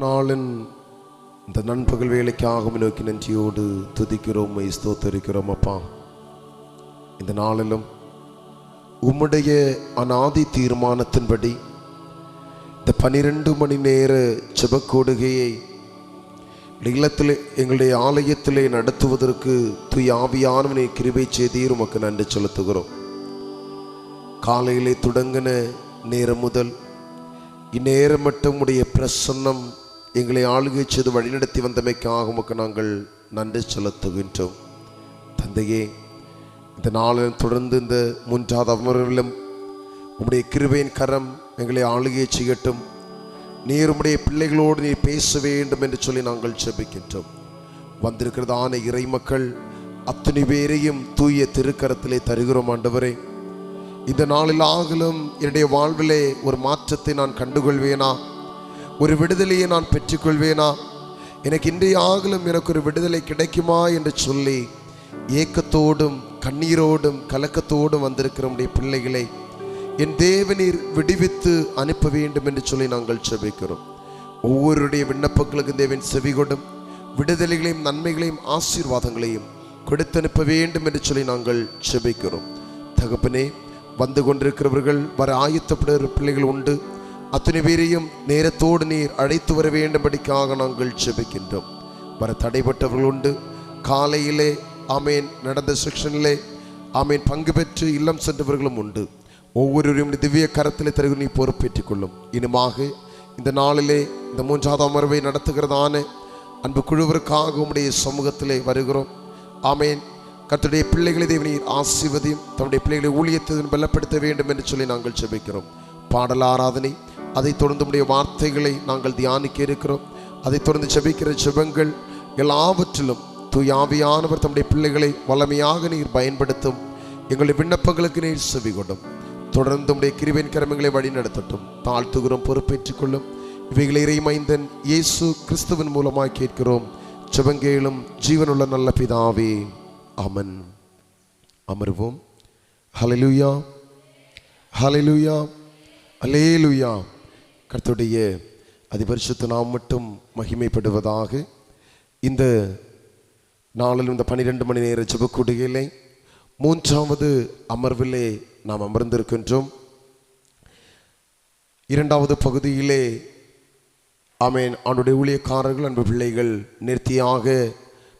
நாளின் இந்த நண்பகல் வேலைக்காக நோக்கி நன்றியோடு துதிக்கிறோம், ஸ்தோத்தரிக்கிறோம். அப்பா, இந்த நாளிலும் உம்முடைய அநாதி தீர்மானத்தின்படி இந்த 12 மணி நேர ஜெபக்கூடுகையை இல்லத்திலே எங்களுடைய ஆலயத்திலே நடத்துவதற்கு தூய ஆவியானவனை கிருபை செய்தீர். உமக்கு நன்றி செலுத்துகிறோம். காலையிலே தொடங்கின நேரம் முதல் இந்நேரம் மட்டும் உடைய பிரசன்னம் எங்களை ஆளுகை செய்து வழிநடத்தி வந்தமைக்காக உமக்கு நாங்கள் நன்றி செலுத்துகின்றோம். தந்தையே, இந்த நாளில் தொடர்ந்து இந்த 3வது அமர்விலும் உம்முடைய கிருபையின் கரம் எங்களை ஆளுகை செய்யட்டும். நீர் உம்முடைய பிள்ளைகளோடு நீர் பேச வேண்டும் என்று சொல்லி நாங்கள் ஜெபிக்கின்றோம். வந்திருக்கிறதான இறை மக்கள் அத்தனை பேரையும் தூய திருக்கரத்திலே தருகிறோம். ஆண்டவரே, இந்த நாளில் ஆகலும் என்னுடைய வாழ்விலே ஒரு மாற்றத்தை நான் கண்டுகொள்வேனா, ஒரு விடுதலையை நான் பெற்றுக்கொள்வேனா, எனக்கு இன்றைய ஆகலும் எனக்கு ஒரு விடுதலை கிடைக்குமா என்று சொல்லி ஏக்கத்தோடும் கண்ணீரோடும் கலக்கத்தோடும் வந்திருக்கிற நம்முடைய பிள்ளைகளை என் தேவனீர் விடுவித்து அனுப்ப வேண்டும் என்று சொல்லி நாங்கள் ஜெபிக்கிறோம். ஒவ்வொருடைய விண்ணப்பங்களுக்கு தேவன் செவிகொடும் விடுதலைகளையும் நன்மைகளையும் ஆசீர்வாதங்களையும் கொடுத்து அனுப்ப வேண்டும் என்று சொல்லி நாங்கள் ஜெபிக்கிறோம். தகப்பனே, வந்து கொண்டிருக்கிறவர்கள் வர ஆயத்தப்படுகிற பிள்ளைகள் உண்டு. அத்தனை பேரையும் நேரத்தோடு நீர் அழைத்து வர வேண்டும்படிக்காக நாங்கள் ஜெபிக்கின்றோம். வர தடைப்பட்டவர்கள் உண்டு. காலையிலே ஆமேன் நடந்த செக்ஷனிலே ஆமேன் பங்கு பெற்று இல்லம் சென்றவர்களும் உண்டு. ஒவ்வொருவரையும் திவ்ய கரத்திலே தருகிற நீ பொறுப்பேற்றுக் கொள்ளும். இனிமாக இந்த நாளிலே இந்த 3வது அமர்வை நடத்துகிறதான அன்பு குழுவிற்காக உம்முடைய சமூகத்திலே வருகிறோம். ஆமேன். கர்த்தருடைய பிள்ளைகளை தேவனீர் ஆசீர்வதியும் தம்முடைய பிள்ளைகளை ஊழியத்தை பலப்படுத்த வேண்டும் என்று சொல்லி நாங்கள் ஜெபிக்கிறோம். பாடல் ஆராதனை, அதை தொடர்ந்து உடைய வார்த்தைகளை நாங்கள் தியானிக்க இருக்கிறோம். அதை தொடர்ந்து ஜெபிக்கிற ஜெபங்கள் எல்லாவற்றிலும் தூய ஆவியானவர் தம்முடைய பிள்ளைகளை வல்லமையாக நீர் பயன்படுத்தும். எங்களுடைய விண்ணப்பங்களுக்கு நீர் செவி கொடும். தொடர்ந்து உடைய கிருபையின் கரங்களை வழி நடத்தட்டும். தாழ்த்துகிறோம், பொறுப்பேற்றுக் கொள்ளும். இவைகளை இறைமைந்தன் இயேசு கிறிஸ்துவின் மூலமாய் கேட்கிறோம் ஜெபங்கேளும் ஜீவனுள்ள நல்ல பிதாவே, ஆமென். அமர்வோம். ஹல்லேலூயா, ஹல்லேலூயா, அல்லேலூயா. கர்த்தருடைய அதிபரிசுத்த நாமம் மட்டும் மகிமைப்படுவதாக. இந்த நாளில் இந்த 12 மணி நேர ஜெபக்கூடுகையிலே 3வது அமர்விலே நாம் அமர்ந்திருக்கின்றோம். 2வது பகுதியிலே ஆமேன் அவனுடைய ஊழியக்காரர்கள் அன்பு பிள்ளைகள் நேர்த்தியாக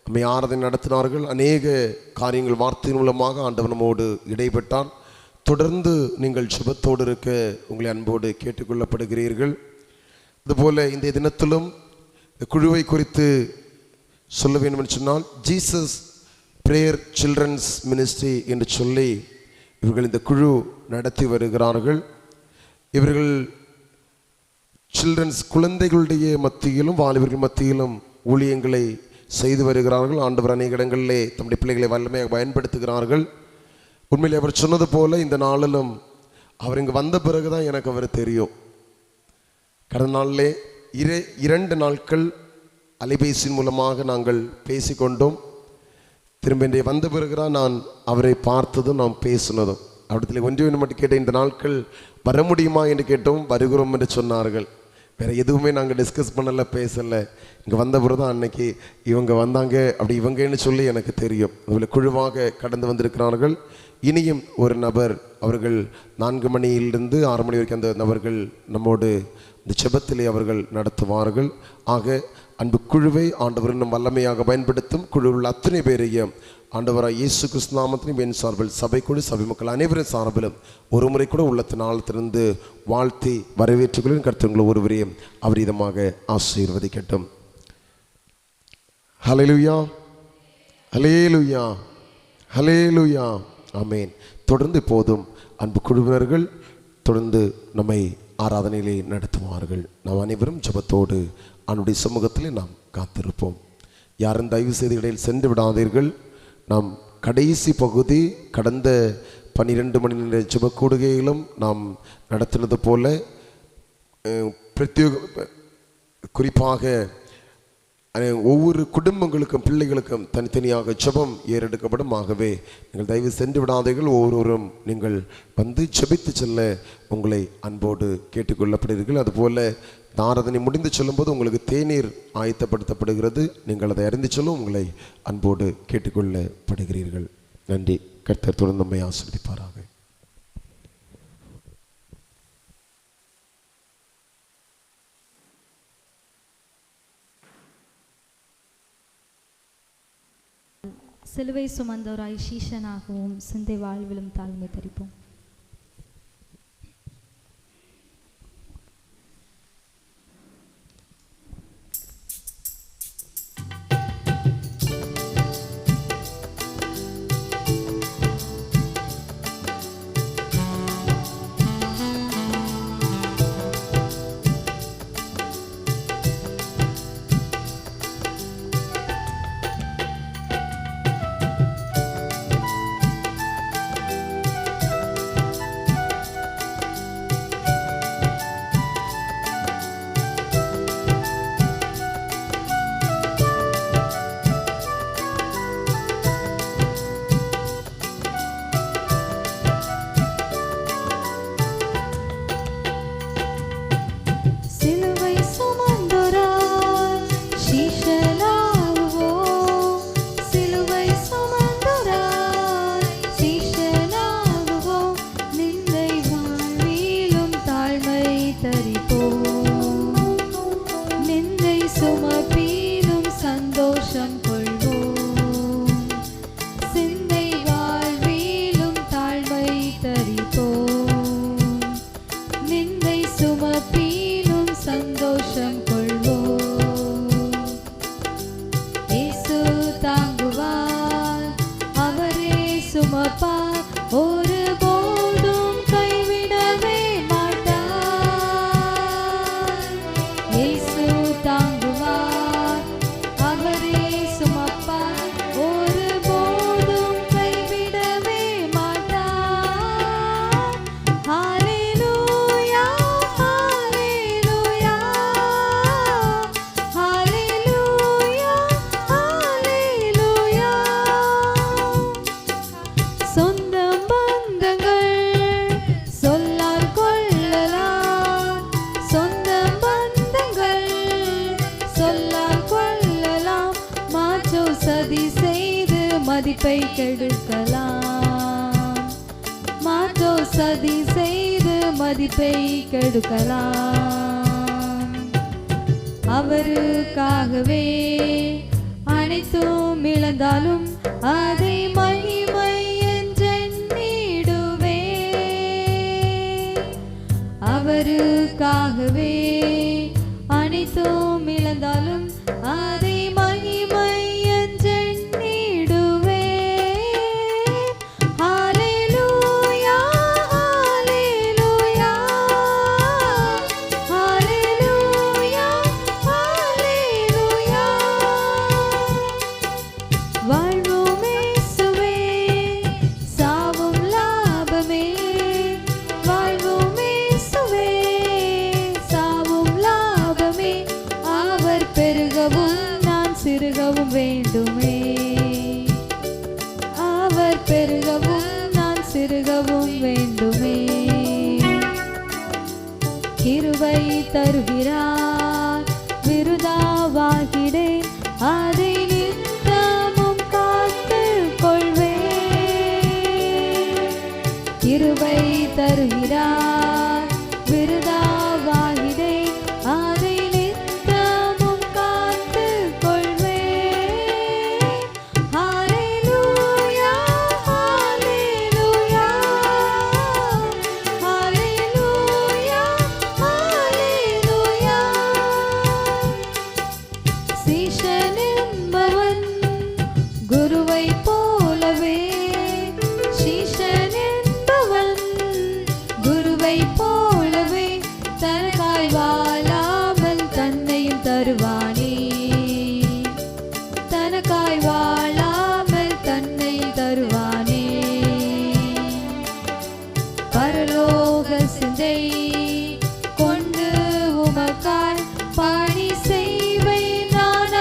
நம்மை ஆராதனை நடத்தினார்கள். அநேக காரியங்கள் வார்த்தை மூலமாக ஆண்டவர் நம்மோடு இடைப்பட்டான். தொடர்ந்து நீங்கள் சுபத்தோடு இருக்க உங்களை அன்போடு கேட்டுக்கொள்ளப்படுகிறீர்கள். அதுபோல் இந்த தினத்திலும் குழுவை குறித்து சொல்ல வேண்டும் என்று சொன்னால், ஜீசஸ் பிரேயர் சில்ட்ரன்ஸ் மினிஸ்ட்ரி என்று சொல்லி இவர்கள் இந்த குழு நடத்தி வருகிறார்கள். இவர்கள் சில்ட்ரன்ஸ் குழந்தைகளுடைய மத்தியிலும் வாலிபர்கள் மத்தியிலும் ஊழியங்களை செய்து வருகிறார்கள். ஆண்டவர் அநேக இடங்களிலே தம்முடைய பிள்ளைகளை வல்லமையாக பயன்படுத்துகிறார்கள். உண்மையிலே அவர் சொன்னது போல இந்த நாளிலும் அவர் இங்கு வந்த பிறகுதான் எனக்கு அவர் தெரியும். கடந்த நாளிலே 2 நாட்கள் அலைபேசியின் மூலமாக நாங்கள் பேசிக்கொண்டோம். திரும்ப இன்றைய வந்த பிறகுதான் நான் அவரை பார்த்ததும் நாம் பேசினதும். அவரிடத்தில் ஒன்று மட்டும் கேட்டேன், இந்த நாட்கள் வர முடியுமா என்று கேட்டோம். வருகிறோம் என்று சொன்னார்கள். வேறு எதுவுமே நாங்கள் டிஸ்கஸ் பண்ணலை, பேசலை. இங்கே வந்த பிறகு தான் அன்னைக்கு இவங்க வந்தாங்க, அப்படி இவங்கன்னு சொல்லி எனக்கு தெரியும். அதில் குழுவாக கடந்து வந்திருக்கிறார்கள். இனியும் ஒரு நபர், அவர்கள் 4 மணியிலிருந்து 6 மணி வரைக்கும் அந்த நபர்கள் நம்மோடு இந்த ஜெபத்திலே அவர்கள் நடத்துவார்கள். ஆக அன்பு குழுவை ஆண்டவர் இன்னும் வல்லமையாக பயன்படுத்தும். குழுவில் அத்தனை பேரையும் ஆண்டவராக இயேசு கிறிஸ்து நாமத்திலும் என் சார்பில் சபைக்குழு சபை மக்கள் அனைவரின் சார்பிலும் ஒரு முறை கூட உள்ளத்தினாலத்திலிருந்து வாழ்த்தி வரவேற்றுக்கொள்ளும். கர்த்தர் ஒருவரையும் அவரீதமாக ஆசீர்வதிக்கட்டும். ஹல்லேலூயா, ஹல்லேலூயா, ஹல்லேலூயா, ஆமென். தொடர்ந்து இப்போதும் அன்பு குழுவினர்கள் தொடர்ந்து நம்மை ஆராதனையிலே நடத்துவார்கள். நாம் அனைவரும் ஜெபத்தோடு அவனுடைய சமூகத்திலே நாம் காத்திருப்போம். யாரும் தயவு செய்து இடையில் சென்று விடாதீர்கள். நாம் கடைசி பகுதி கடந்த 12 மணி நேர ஜெபக்கூடுகையிலும் நாம் நடத்தினது போல குறிப்பாக ஒவ்வொரு குடும்பங்களுக்கும் பிள்ளைகளுக்கும் தனித்தனியாக ஜெபம் ஏறெடுக்கப்படும். ஆகவே நீங்கள் தயவு சென்று விடாதீர்கள். ஒவ்வொருவரும் நீங்கள் வந்து ஜெபித்து செல்ல உங்களை அன்போடு கேட்டுக்கொள்ளப்படுகிறீர்கள். அதுபோல் ஆராதனை முடிந்து சொல்லும்போது உங்களுக்கு தேநீர் ஆயத்தப்படுத்தப்படுகிறது. நீங்கள் அதை அறிந்து சொல்ல உங்களை அன்போடு கேட்டுக்கொள்ளப்படுகிறீர்கள். நன்றி. கர்த்தர் தொடர்ந்து நம்மை ஆசீர்வதிப்பாராக. சிலுவை சுமந்தவராய் சீஷனாகவும் சிந்தை வாழ்விலும் தாழ்மை தரிப்போம். மதிப்பை கெடுக்கலாம். மாற்றோ சதி செய்து மதிப்பை கெடுக்கலாம். அவருக்காகவே அனைத்தும் இழந்தாலும் அதை மகிமை என்றெண்ணிடுவே. அவருக்காகவே அனைத்தும் இழந்தாலும் அதை மகிமை வேண்டுமே. அவர் பெருகவும் நான் சிறுகவும் வேண்டுமே. கிருபை தருகிறார் விருதாவாகிடேன் அதை நித்தமும் காத்து கொள்வேன். கிருபை தருகிறார் விருதாவாகிடேன் அதை நித்தமும் காத்து தருவானே. தனக்காய் வாழாமல் தன்னை தருவானே. பரலோக சிந்தை கொண்டு உமக்காய் பணி செய்வை நான்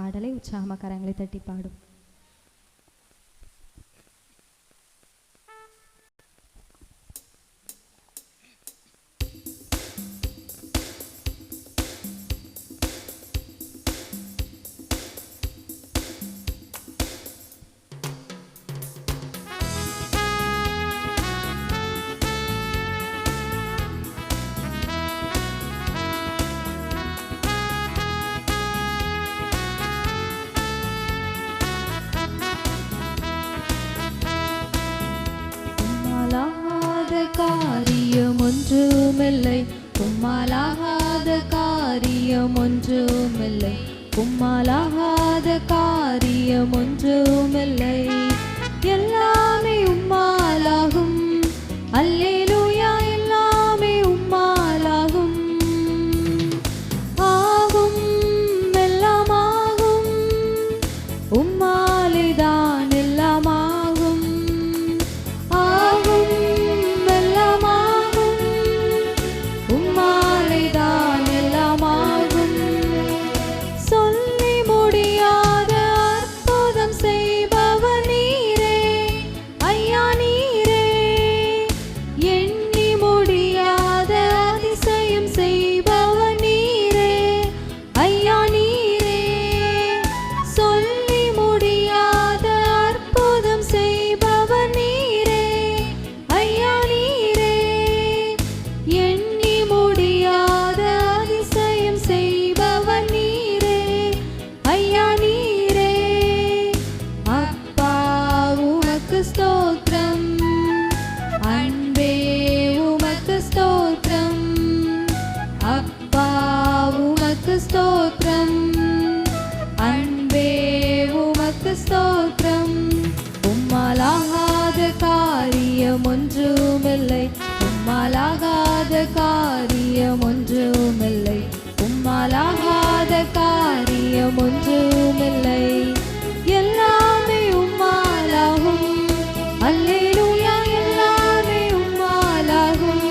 பாடலை உற்சாகமாக கரங்களை தட்டி பாடும். காரியம் ஒன்றுமில்லை, உம்மாலாகாத காரியம் ஒன்றுமில்லை, உம்மாலாகாத காரியம் ஒன்றுமில்லை. எல்லாமே உம்மாலாகும், அல்லேலூயா, எல்லாமே உம்மாலாகும். ஆகும், எல்லாம் ஆகும், உம்மாலேதான் எல்லாம் ஆகும். ஆகும், எல்லாம் ஆகும், உம்மாலேதான் எல்லாம் ஆகும். சொல்லி முடியாத அற்புதம் செய்பவர் நீரே, ஐயா நீரே. எண்ணி முடியாத அதிசயம் செய்பவர் நீரே, ஐயா நீரே. சொல்லி முடியாத அற்புதம் செய்பவர் நீரே, ஐயா நீரே. எண்ணி முடியாத அதிசயம் செய்பவர் நீரே, ஐயா நீரே. அப்பா உமக்கு ஸ்தோத்திரம், அன்பே உமக்கு ஸ்தோத்திரம். அப்பா உமக்கு ஸ்தோத்திரம், அன்பே உமக்கு ஸ்தோத்திரம். உம்மாலாகாத காரியம் ஒன்றுமில்லை, உம்மாலாகாத காரியம் ஒன்றுமில்லை, உம்மாலாகாத காரியம் ஒன்றுமில்லை. எல்லாமே உம்மாலாகும், அல்லேலூயா, எல்லாமே உம்மாலாகும்.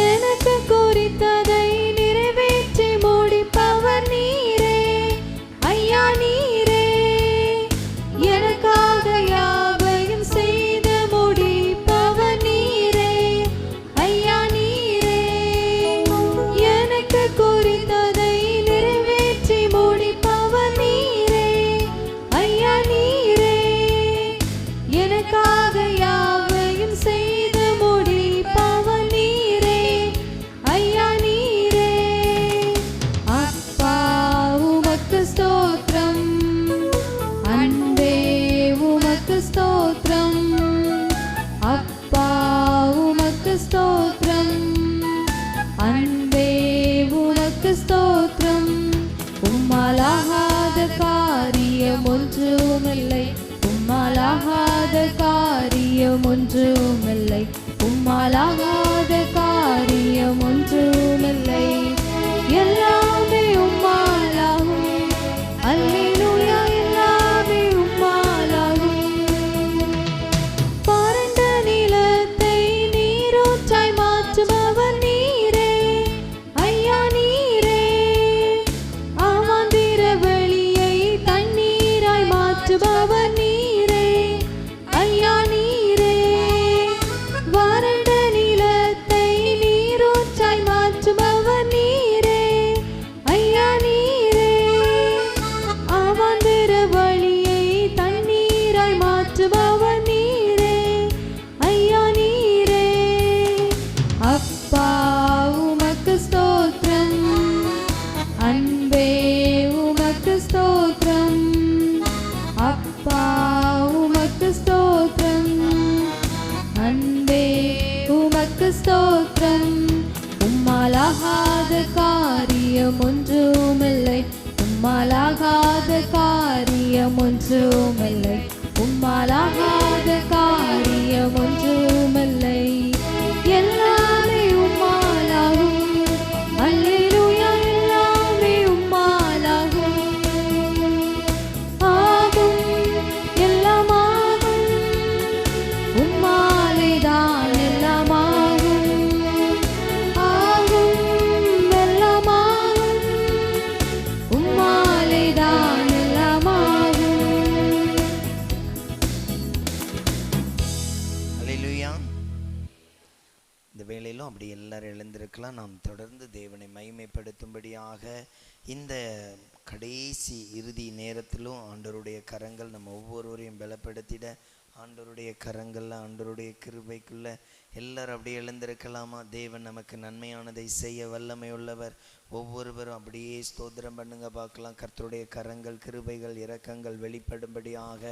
எனக்கு குறித்ததை நிறைவேற்றி முடிப்பவர் நீரே, ஐயா நீரே. எனக்காக யாவையும் செய்து முடிப்பவர் நீரே, ஐயா நீரே. எனக்கு குறித்ததை நிறைவேற்றி முடிப்பவர் நீரே, ஐயா நீரே. எனக்காக யாவையும் செய்து முடிப்பவர் நீரே, ஐயா நீரே. அப்பா உமக்கு ஸ்தோத்திரம், அன்பே உமக்கு ஸ்தோத்திரம். அப்பா உமக்கு ஸ்தோத்திரம், அன்பே உமக்கு ஸ்தோத்திரம். உம்மாலாகாத காரியம் ஒன்றுமில்லை, உம்மாலாகாத காரியம் ஒன்றுமில்லை, உம்மாலாகாத காரியம் ஒன்றுமில்லை. எல்லாமே உம்மாலாகும், அல்லேலூயா, எல்லாமே உம்மாலாகும். பரந்த நிலத்தை நீரூற்றாய் மாற்றுபவர் நீரே, ஐயா நீரே. அவாந்திர வெளியை தண்ணீராய் மாற்றுபவர் நீரே, ஐயா நீரே. வறண்ட நிலத்தை நீரூற்றாய் மாற்றுபவர் நீரே, ஐயா நீரே. அவாந்திர வழியை தண்ணீராய் மாற்றுபவர் நீரே, ஐயா நீரே. அப்பா உமக்கு ஸ்தோத்திரம், அன்பே உமக்கு ஸ்தோத்திரம். அப்பா உமக்கு ஸ்தோத்திரம், அன்பே உமக்கு ஸ்தோத்திரம். உம்மாலாகாத காரியம் ஒன்றுமில்லை, உம்மாலாகாத காரியம் ஒன்றுமில்லை, உம்மாலாகாத காரியம் ஒன்றுமில்லை. எல்லாமே உம்மாலாகும், அல்லேலூயா, எல்லாமே உம்மாலாகும். ஆகும், எல்லாம் ஆகும், உம்மாலேதான் எல்லாம் ஆகும். ஆகும், எல்லாம் ஆகும், உம்மாலே இருக்கலாம். அப்படி எல்லாரும் எழுந்திருக்கலாம். நாம் தொடர்ந்து தேவனை மகிமைப்படுத்தும்படியாக இந்த கடைசி இறுதி நேரத்திலும் ஆண்டவருடைய கரங்கள் நம்ம ஒவ்வொருவரையும் பலப்படுத்திட, ஆண்டவருடைய கரங்கள்ல ஆண்டவருடைய கிருபைக்குள்ள எல்லாரும் அப்படியே எழுந்திருக்கலாமா? தேவன் நமக்கு நன்மையானதை செய்ய வல்லமை உள்ளவர். ஒவ்வொருவரும் அப்படியே ஸ்தோத்திரம் பண்ணுங்க பார்க்கலாம். கர்த்தருடைய கரங்கள், கிருபைகள், இரக்கங்கள் வெளிப்படும்படியாக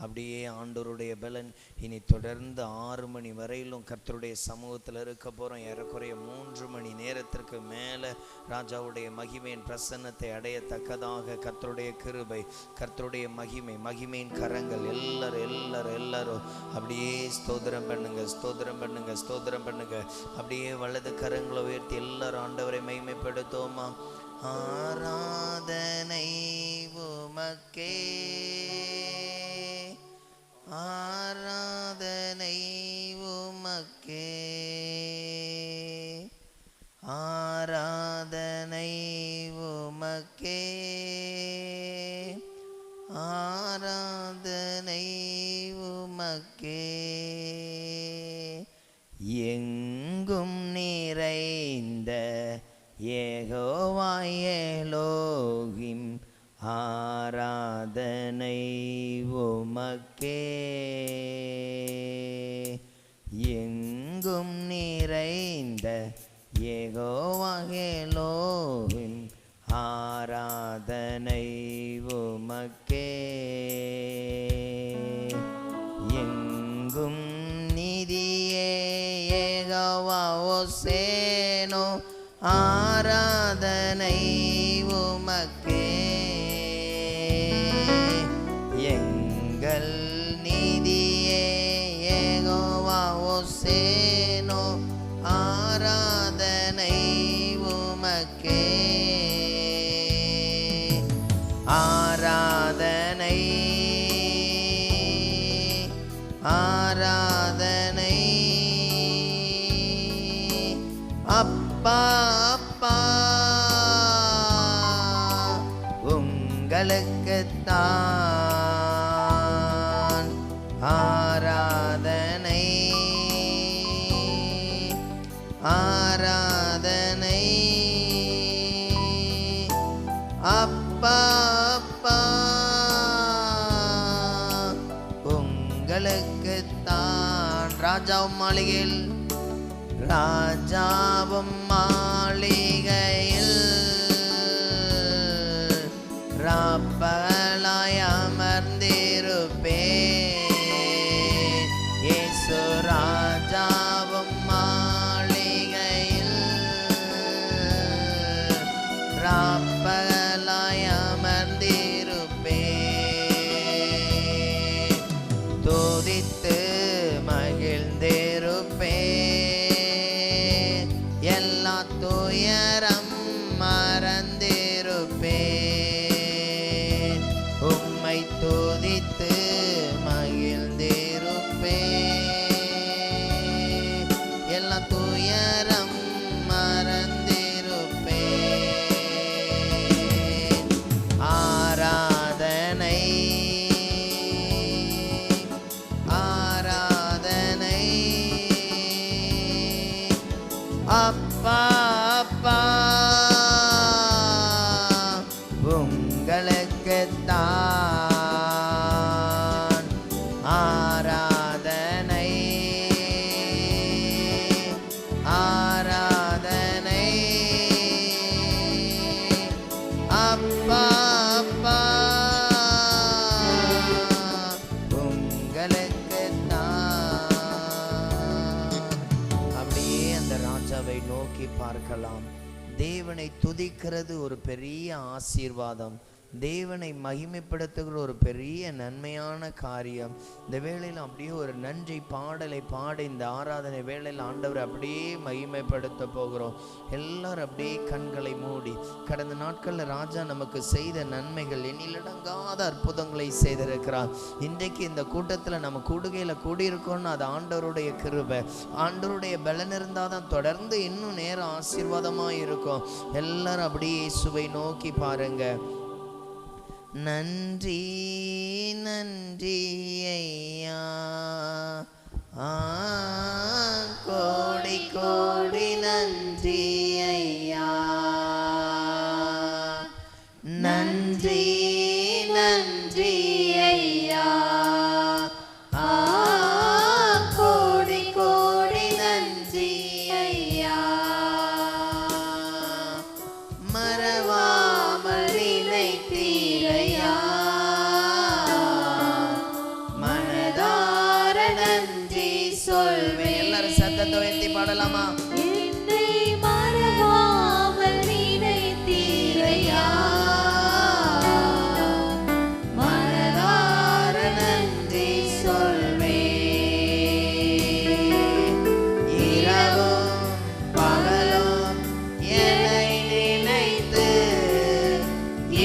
அப்படியே ஆண்டவருடைய பலன் இனி தொடர்ந்து 6 மணி வரையிலும் கர்த்தருடைய சமூகத்தில் இருக்க போகிறோம். ஏறக்குறைய 3 மணி நேரத்திற்கு மேலே ராஜாவுடைய மகிமையின் பிரசன்னத்தை அடையத்தக்கதாக கர்த்தருடைய கிருபை, கர்த்தருடைய மகிமையின் கரங்கள் எல்லாரும் அப்படியே ஸ்தோத்திரம் பண்ணுங்க, ஸ்தோத்திரம் பண்ணுங்க, ஸ்தோத்திரம் பண்ணுங்க. அப்படியே வலது கரங்களை உயர்த்தி எல்லாரும் ஆண்டவரை மகிமைப்படுத்துவோமா? ஆராதனை உமக்கே, ஆராதனை உமக்கே, ஆராதனை உமக்கே, ஆராதனை உமக்கே. எங்கும் நிறைந்த யெகோவா எலோகிம், ஆராதனை உமக்கே. எங்கும் நிறைந்த யெகோவா எலோகிம், ஆராதனை உமக்கே. எங்கும் நிதியே யெகோவா ஓசேனோ, ஆராதனை உமக்கே. எங்கள் நிதியே யெகோவா ஓசேனோ, ஆராதனை உமக்கே. ஆராதனை ஆராதனை அப்பா அப்பா உங்களுக்குத்தான் ஆராதனை ஆராதனை அப்பா அப்பா உங்களுக்குத்தான். ராஜாவும் மாளிகையில், ராஜாவும் மாளிகையில் ராப்பகலாய் அமர்ந்திருப்பேன். இயேசு ராஜாவும் மாளிகையில் ராப்பகலாய் அமர்ந்திருப்பேன். துதித்து மகிழ்ந்திருப்பேன். எல்லா துயரம் மறந்திருப்பேன். உம்மை துதித்து மகிழ்ந்திருப்பேன். எல்லா துயரம் மறந்திருப்பேன். ஆராதனை ஆராதனை அப்பா அப்பா உங்களுக்குத்தான் ஆராதனை ஆராதனை அப்பா அப்பா உங்களுக்குத்தான். அப்படியே அந்த ராஜாவை நோக்கி பார்க்கலாம். தேவனை துதிக்கிறது ஒரு பெரிய ஆசீர்வாதம். தேவனை மகிமைப்படுத்துகிற ஒரு பெரிய நன்மையான காரியம். இந்த வேளையில் அப்படியே ஒரு நன்றி பாடலை பாட இந்த ஆராதனை வேளையில் ஆண்டவரை அப்படியே மகிமைப்படுத்த போகிறோம். எல்லாரும் அப்படியே கண்களை மூடி, கடந்த நாட்களில் ராஜா நமக்கு செய்த நன்மைகள், எண்ணிலடங்காத அற்புதங்களை செய்திருக்கிறார். இன்றைக்கு இந்த கூட்டத்தில் நம்ம கூடுகையில் கூடியிருக்கோம்னு அது ஆண்டவருடைய கிருபை, ஆண்டவருடைய பலன் இருந்தால் தான் தொடர்ந்து இன்னும் நேரம் ஆசீர்வாதமாக இருக்கும். எல்லாரும் அப்படியே இயேசுவை நோக்கி பாருங்க. நன்றி நன்றி ஐயா, கோடி கோடி நன்றி ஐயா, நன்றி நன்றி ஐயா. கோடி கோடி நன்றி ஐயா, மறவாமல் நினைத்தீரையா, மனதார நன்றி சொல்வேன். எல்லாரும் சத்தத்தை உயர்த்தி பாடலாமா? என்னை மறவாமல் நினைத்தீரையா, மனதார நன்றி சொல்வேன். இரவும் பகலும் என்னை நினைத்து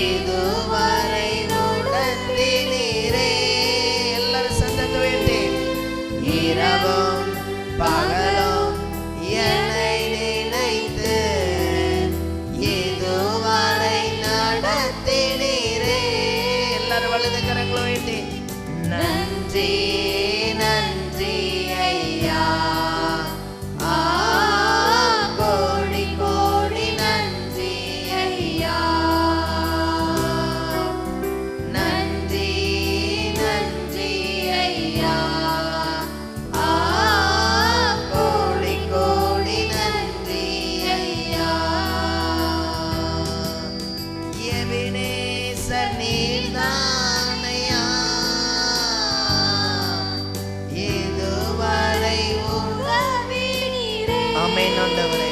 இதுவரை நடத்தினீரே. எல்லாரும் சத்தத்தை உயர்த்தி. இரவும் பகலும் என்னை நினைத்து இதுவரை நடத்தினீரே. எல்லாரும் வலது கரங்களை உயர்த்தி. நன்றி நன்றி ஐயா, கோடி கோடி நன்றி ஐயா, நன்றி நன்றி ஐயா, கோடி கோடி நன்றி ஐயா. எபினேசர் நீர்தானையா, இதுவரை உதவினீரே. ஆமென். ஆண்டவரே,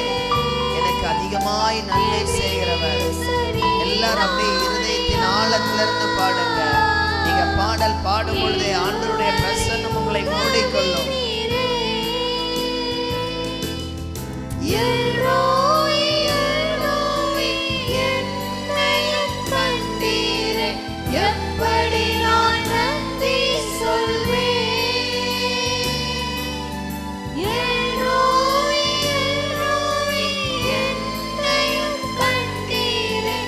எனக்கு அதிகமாய் நன்மை செய்கிறவர். எல்லாரும் அப்படியே இருதயத்தின் ஆழத்திலிருந்து பாடுங்க. நீங்க பாடல் பாடும் பொழுதே ஆண்டவருடைய பிரசன்னம் உங்களை மூடிக்கொள்ளும். எல்ரோய் எல்ரோய் என்னையும் கண்டீரே, எப்படி நான் நன்றி சொல்வேன். எல்ரோய் எல்ரோய் என்னையும் கண்டீரே,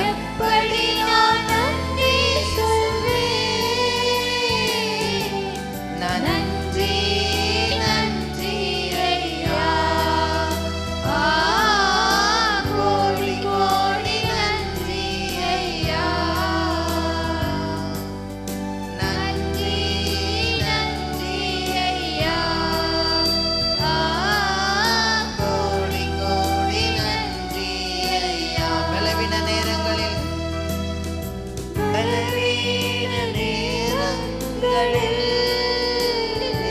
எப்படி நான் நன்றி சொல்வேன். நன்றி நன்றி ஐயா, கோடி கோடி நன்றி ஐயா, நன்றி நன்றி ஐயா, கோடி கோடி நன்றி ஐயா. பலவீன நேரங்களில்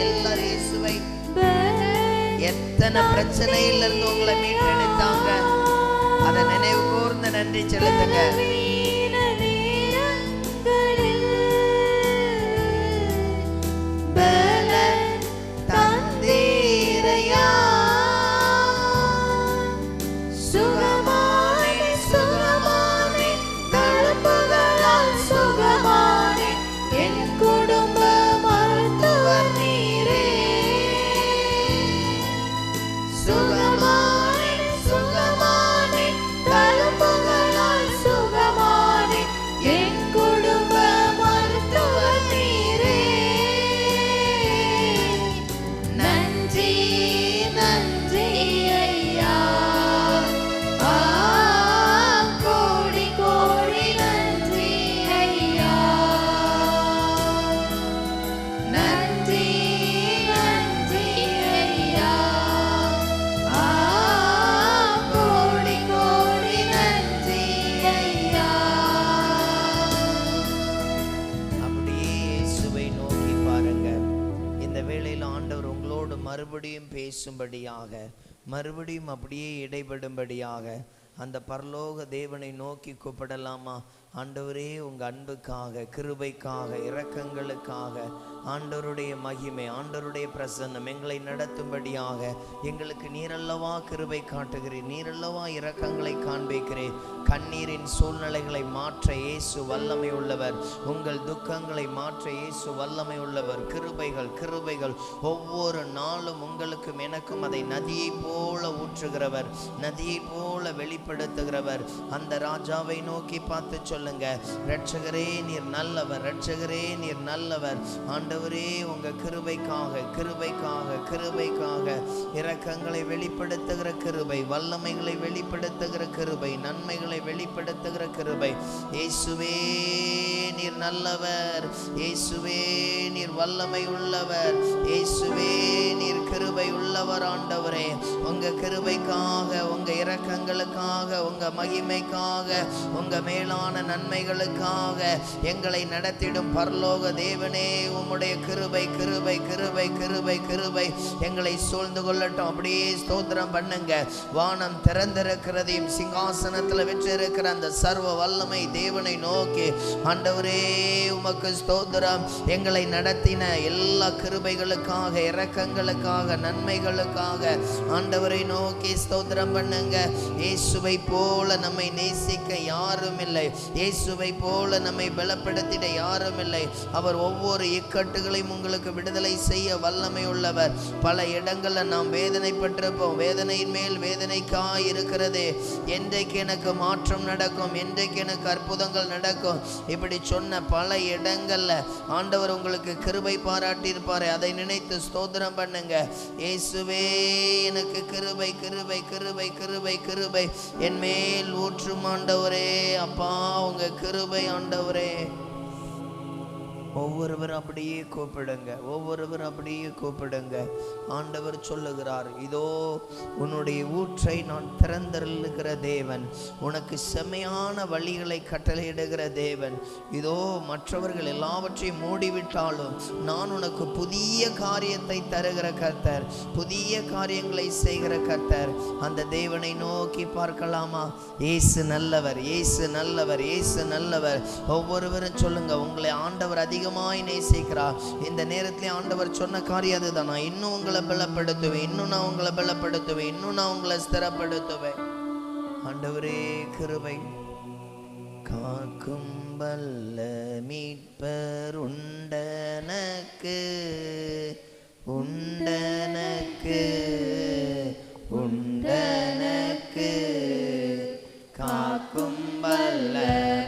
எல்லாரும் இயேசுவை எத்தனை பிரச்சனையிலிருந்து உங்களை மீட்டெடுத்தாங்க, அதை நினைவு கூர்ந்து நன்றி செலுத்துங்க. பலன் தந்தீரையா, சுகமானே சுகமானே தழும்புகளால் சுகமானே, என் குடும்ப மருத்துவர் நீரே. சுகமானே சுகமானே தழும்புகளால் சுகமானே, என் குடும்ப மருத்துவர் நீரே. நன்றி நன்றி ஐயா, கோடி கோடி நன்றி ஐயா, நன்றி நன்றி ஐயா, கோடி கோடி நன்றி ஐயா. அப்படியே இயேசுவை நோக்கி பாருங்க. இந்த வேளையில் ஆண்டவர் உங்களோடு மறுபடியும் பேசும்படியாக, மறுபடியும் அப்படியே இடைபடும்படியாக அந்த பரலோக தேவனை நோக்கி கூப்பிடலாமா? ஆண்டவரே, உங்க அன்புக்காக, கிருபைக்காக, இரக்கங்களுக்காக, ஆண்டவருடைய மகிமை, ஆண்டவருடைய பிரசன்னம் எங்களை நடத்தும்படியாக எங்களுக்கு நீரல்லவா கிருபை காட்டுகிறேன், நீரல்லவா இரக்கங்களை காண்பிக்கிறேன். கண்ணீரின் சூழ்நிலைகளை மாற்ற இயேசு வல்லமை உள்ளவர். உங்கள் துக்கங்களை மாற்ற இயேசு வல்லமை உள்ளவர். கிருபைகள் கிருபைகள் ஒவ்வொரு நாளும் உங்களுக்கும் எனக்கும் அதை நதியை போல ஊற்றுகிறவர், நதியை போல வெளிப்படுத்துகிறவர். அந்த ராஜாவை நோக்கி பார்த்து சொல்லுங்க, இரட்சகரே நீர் நல்லவர், இரட்சகரே நீர் நல்லவர். ஆண்டவரே, ஆண்டவரே உங்க கிருபைக்காக கிருபைக்காக கிருபைக்காக இரக்கங்களை வெளிப்படுத்துகிற கிருபை, வல்லமைகளை வெளிப்படுத்துகிற கிருபை, நன்மைகளை வெளிப்படுத்துகிற கிருபை. இயேசுவே நீர் நல்லவர், இயேசுவே நீர் வல்லமை உள்ளவர், இயேசுவே நீர் கிருபை உள்ளவர். ஆண்டவரே உங்க கிருபைக்காக, உங்க இரக்கங்களுக்காக, உங்க மகிமைக்காக, உங்க மேலான நன்மைகளுக்காக எங்களை நடத்திடும் பரலோக தேவனே, உம்முடைய கிருபை கிருபை கிருபை கிருபை கிருபை எங்களை சூழ்ந்து கொள்ளட்டும். அப்படியே ஸ்தோத்திரம் பண்ணுங்க. வானம் திறந்திருக்கிறதையும் சிங்காசனத்தில் விற்றிருக்கிற அந்த சர்வ வல்லமை தேவனை நோக்கி, ஆண்டவரே உமக்கு ஸ்தோத்திரம். எங்களை நடத்தின எல்லா கிருபைகளுக்காக, இரக்கங்களுக்காக, நன்மைகளுக்காக ஆண்டவரை நோக்கி ஸ்தோத்திரம் பண்ணுங்க. இயேசுவை போல நம்மை நேசிக்க யாரும் இல்லை, இயேசுவை போல நம்மை பலப்படுத்திட யாரும் இல்லை. அவர் ஒவ்வொரு இக்கட்டுகளையும் உங்களுக்கு விடுதலை செய்ய வல்லமை உள்ளவர். பல இடங்களில் நாம் வேதனைப்பட்டிருப்போம், வேதனையின் மேல் வேதனைக்காய் இருக்கிறதே, என்றைக்கு எனக்கு மாற்றம் நடக்கும், என்றைக்கு எனக்கு அற்புதங்கள் நடக்கும், இப்படி சொன்ன பல இடங்கள்ல ஆண்டவர் உங்களுக்கு கிருபை பாராட்டி இருப்பாரு. அதை நினைத்து ஸ்தோத்திரம் பண்ணுங்க. இயேசுவே எனக்கு கிருபை கிருபை கிருபை கிருபை கிருபை என் மேல் ஊற்றும் ஆண்டவரே. அப்பா உங்க கிருபை ஆண்டவரே. ஒவ்வொருவரும் அப்படியே கூப்பிடுங்க, ஒவ்வொருவரும் அப்படியே கூப்பிடுங்க. ஆண்டவர் சொல்லுகிறார், இதோ உன்னுடைய ஊற்றை நான் திறந்தருளுகிற தேவன், உனக்கு செம்மையான வழிகளை கட்டளையிடுகிற தேவன். இதோ மற்றவர்கள் எல்லாவற்றையும் மூடிவிட்டாலும் நான் உனக்கு புதிய காரியத்தை தருகிற கர்த்தர், புதிய காரியங்களை செய்கிற கர்த்தர். அந்த தேவனை நோக்கி பார்க்கலாமா? இயேசு நல்லவர், இயேசு நல்லவர், இயேசு நல்லவர். ஒவ்வொருவரும் சொல்லுங்க, உங்களை ஆண்டவர் அதிகமாய் நேசிக்கிறார். இந்த நேரத்தில் ஆண்டவர் சொன்ன காரியம் அதுதான். நான் இன்னும் உங்களை பலப்படுத்துவேன், இன்னும் நான் உங்களை பலப்படுத்துவேன், இன்னும் நான் உங்களை ஸ்திரப்படுத்துவேன். ஆண்டவரே கிருபை. காக்கும் வல்ல மீட்பர் உண்டனக்கு, உண்டனக்கு, உண்டனக்கு. காக்கும் வல்ல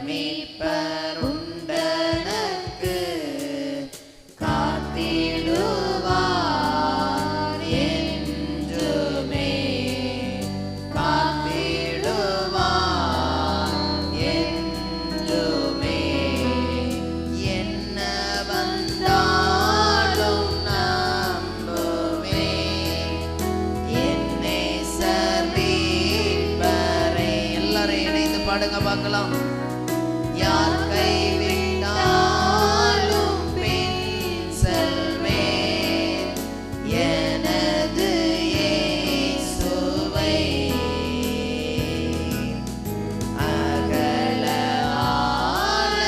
மீட்பர் உண்டனக்கு, காத்திடுவார் என்றுமே, காத்திடுவார் என்றுமே. என்ன வந்தாலும் நம்புவேன், என்னை சர்வீப்பரை. எல்லாரும் இணைந்து பாடுங்க பார்க்கலாம். யார் கைவிட்டாலும் பின் செல்வேன், எனது இயேசுவை. அகல ஆழ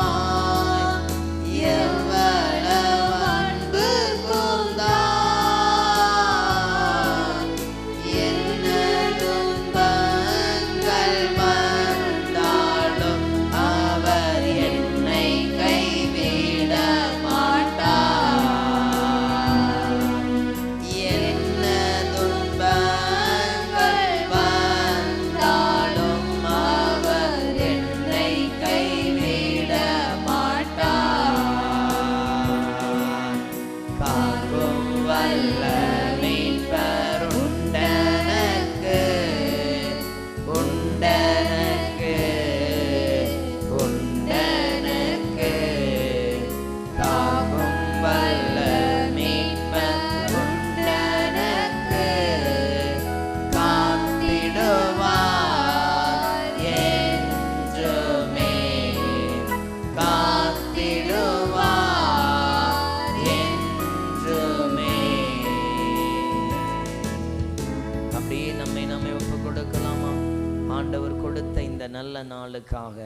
உயரமாய் எவ்வளவு அன்பு கூர்ந்தார். என்ன துன்பங்கள் வந்தாலும் அவர் என்னை கைவிட மாட்டார். என்ன துன்பங்கள் வந்தாலும் அவர் என்னை கைவிட மாட்டார். காக்கும் வல்ல மீட்பர் உண்டனக்கு, உண்டனக்கு, உண்டனக்கு. காக்கும் வல்ல மீட்பர் உண்டனக்கு, காத்திடுவார் என்றுமே, காத்திடுவார் என்றுமே. அப்படியே நம்மை ஒப்பு கொடுக்கலாமா? ஆண்டவர் கொடுத்த இந்த நல்ல நாளுக்காக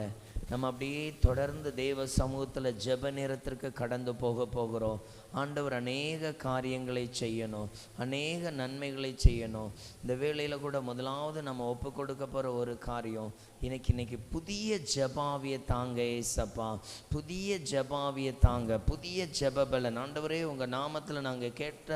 நம்ம அப்படியே தொடர்ந்து தேவ சமூகத்தில் ஜெப நேரத்திற்கு கடந்து போகிறோம். ஆண்டவர் அநேக காரியங்களை செய்யணும், அநேக நன்மைகளை செய்யணும். இந்த வேளையில் கூட முதலாவது நம்ம ஒப்பு கொடுக்க போகிற ஒரு காரியம், இன்னைக்கு புதிய ஜெபாவியை தாங்க ஏசப்பா, புதிய ஜெபாவியை தாங்க, புதிய ஜெபபலன். ஆண்டவரே உங்கள் நாமத்தில் நாங்கள் கேட்ட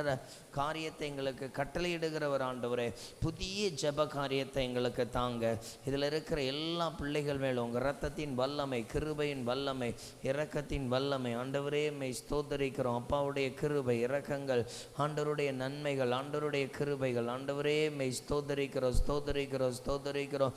காரியத்தை எங்களுக்கு கட்டளையிடுகிறவர் ஆண்டவரே, புதிய ஜெப காரியத்தை எங்களுக்கு தாங்க. இதில் இருக்கிற எல்லா பிள்ளைகள் மேலும் உங்கள் இரத்தத்தின் வல்லமை, கிருபையின் வல்லமை, இரக்கத்தின் வல்லமை. ஆண்டவரே மெய் ஸ்தோத்தரிக்கிறோம். அப்பாவுடைய கிருபை, இரக்கங்கள், ஆண்டவருடைய நன்மைகள், ஆண்டவருடைய கிருபைகள். ஆண்டவரே மெய் ஸ்தோத்தரிக்கிறோம், ஸ்தோத்தரிக்கிறோம், ஸ்தோத்தரிக்கிறோம்.